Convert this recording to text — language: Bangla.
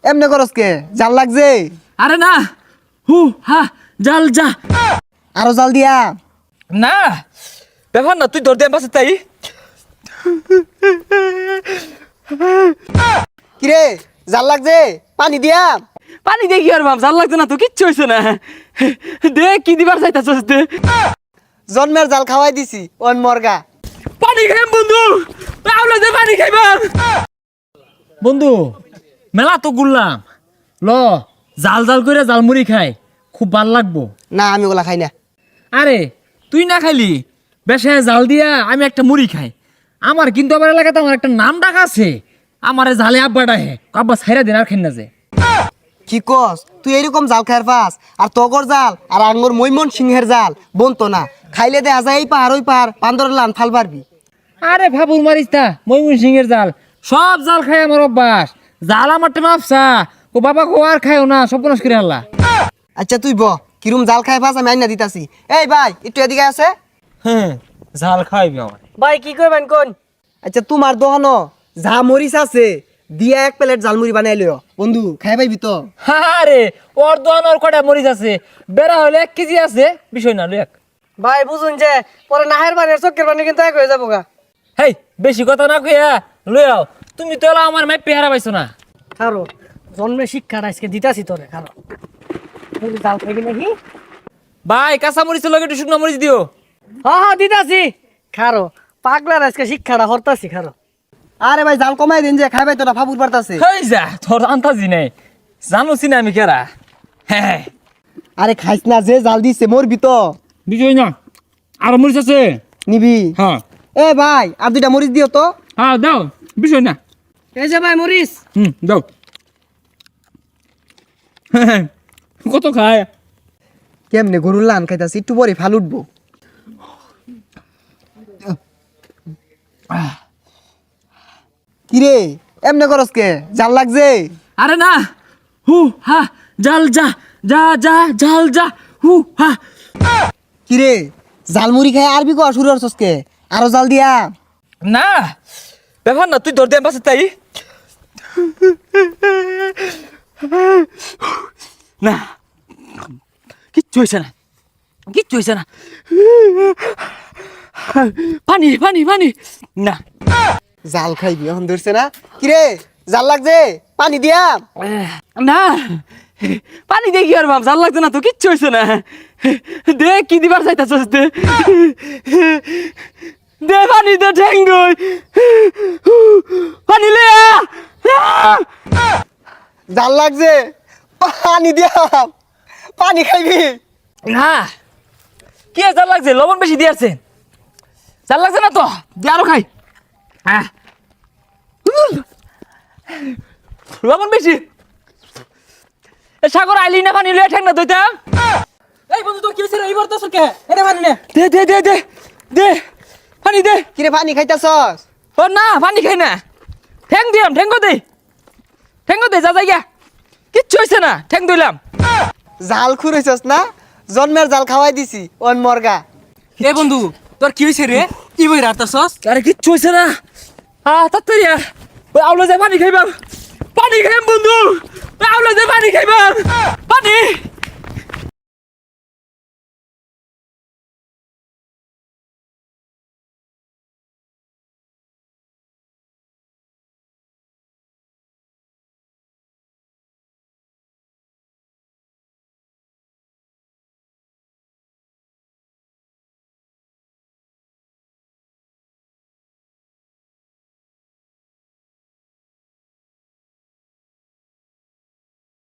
এমনে করস কে? জাল লাগছে? আরে না, হু হা জাল যা। আরো জাল দিয়া? না ব্যাপার না, তুই ধর দে পাশে তাই। কিরে জাল লাগছে? পানি দিয়া? পানি দিয়ে কি আর বাপ, জাল লাগছে না তো, কিচ্ছু হয়েছে না। দে কি দিবার চাইতাছস দে। জন্মের জাল খাওয়াই দিছি ওন মর্গা। পানি খাইম বন্ধু, আউলা দে পানি খাইবাম। বন্ধু মেলা তো ঘুরলাম, ল জাল জাল করে জালমুড়ি খাই, খুব ভাল লাগবো। না আমি ওগুলা খাই না। আরে তুই না খাইলি, বেশে জাল দিয়া আমি একটা মুড়ি খাই। আমার কিন্তু আমার এলাকাতে আমার একটা নাম ডাক আছে, আমারে জালে আব্বা ডাহে, আব্বা ছাইরা দিন আর খাই না যে। কি কস? তুই এইরকম জাল খায়ের পাস আর তগর জাল আর আঙ্গুর মৈমন সিংহের জাল বনতো না। খাইলে দেখা যায় এই পাহাড় ওই পাহাড় বান্দরের লান ফাল পারবি। আরে ভাবুর মারিস তা, ময়মন সিংহের জাল সব জাল খাই আমার অভ্যাস। জাল আমার টেমা আফসা, ও বাবা কো আর খায়ও না, সব নাশ করে আল্লাহ। আচ্ছা তুই ব কিরম জাল খায় পাস আমি আইনা দিতাছি। এই ভাই একটু এদিকে আছে। হ্যাঁ জাল খাইবি আমার। ভাই কি করবেন কোন? আচ্ছা তোমার দোকানো যা মরিচ আছে দিয়া এক প্লেট জালমুড়ি বানাই লিও বন্ধু, খাই পাইবি তো? আরে ওর দোয়ান ওর কটা মরিচ আছে, বেড়া হলে 1 কেজি আছে, বিষয় না লুক। ভাই বুঝুন যে পরে নাহের পানি আর চক্কের পানি কিন্তু এক হয়ে যাবো গা। হেই বেশি কথা না কইয়া লই আও, তুমি তো এলা আমার মাই পেহারা পাইছো না। খারো জন্মে শিক্ষাটা আজকে দিতাছি তোরে, খারো তুই জাল খাইবি নাকি? ভাই কাঁচা মরিচ লগে একটু শুকনো মরিচ দিও। হ্যাঁ দিতাছি, খারো পাগলার আজকে শিক্ষাটা হরতাছি, খারো। আরে ভাই জাল কমাই দিন যে খাই পাই তোরা ফাবুর পারতাছে। হেই যা তোর আন্তাজি নাই, জানোছি না আমি কেরা। হ্যাঁ আরে খাইস না, যে জাল দিছে মরবি তো। বিষয় না, আর মরিচ আছে নিবি? হ্যাঁ। এ ভাই আর দুইটা মরিচ দিও তো। হ্যাঁ দাও, বিষয় না। এই যে ভাই মরিস। দাও। কত খায়? কেমনে গরুর লান খাইতাছি, একটু পরে ফাল উঠবো। কিরে এমনে করস কে? জাল লাগছে? আরে না, হু হা জাল যা যা যা জাল যা হু হা। কিরে জালমুড়ি খাই আরবি কয়া শুরু করছস কে? আরো জাল দিয়া? না ব্যাপার না, তুই ধর দে পাশে তাই। না কিচ্ছু হয়েছে না, কিচ্ছু হয়েছে না। পানি পানি পানি না। জাল খাইবি এখন ধরছে না? কিরে জাল লাগছে? পানি দিয়া? না পানি দিয়ে কি আর ভাব, জাল লাগছে না তো, কিচ্ছু হয়েছে না। দে কি দিবার চাইতাছস দে, দে পানি দে ঠেঙ্গই পানি লে। জাল লাগছে? পানি দিয়া? পানি খাইবি? না কি আর জাল লাগছে, লবণ বেশি দিয়েছে। জাল লাগছে না তো, দিয়ে আরো খাই। লবণ বেশি। সাগর আইলি না পানি লয়ে ঠেক না দইতাম। এই বন্ধু তোর কি হইছে রে? এইবার তো সরকে এটা পানি নে। দে দে দে দে দে পানি দে। কিরে পানি খাইতাছস? ও না পানি খাই না, ঠ্যাং দিলাম, ঠ্যাঙ্গ দে যা যাই গা, কিচ্ছু হয়েছে না, ঠ্যাং দিলাম। জাল খুঁড়েছস না? জন্মের জাল খাওয়াই দিছি ওন মর্গা। এ বন্ধু তোর কি হইছে রে? কি বই রাতাছস? আরে কিচ্ছু হয়েছে না, তাড়াতাড়ি ওই আউলা যায় পানি খাইবাম, পানি খাইম বন্ধু, ওই আউলা যায় পানি খাইবাম, পানি।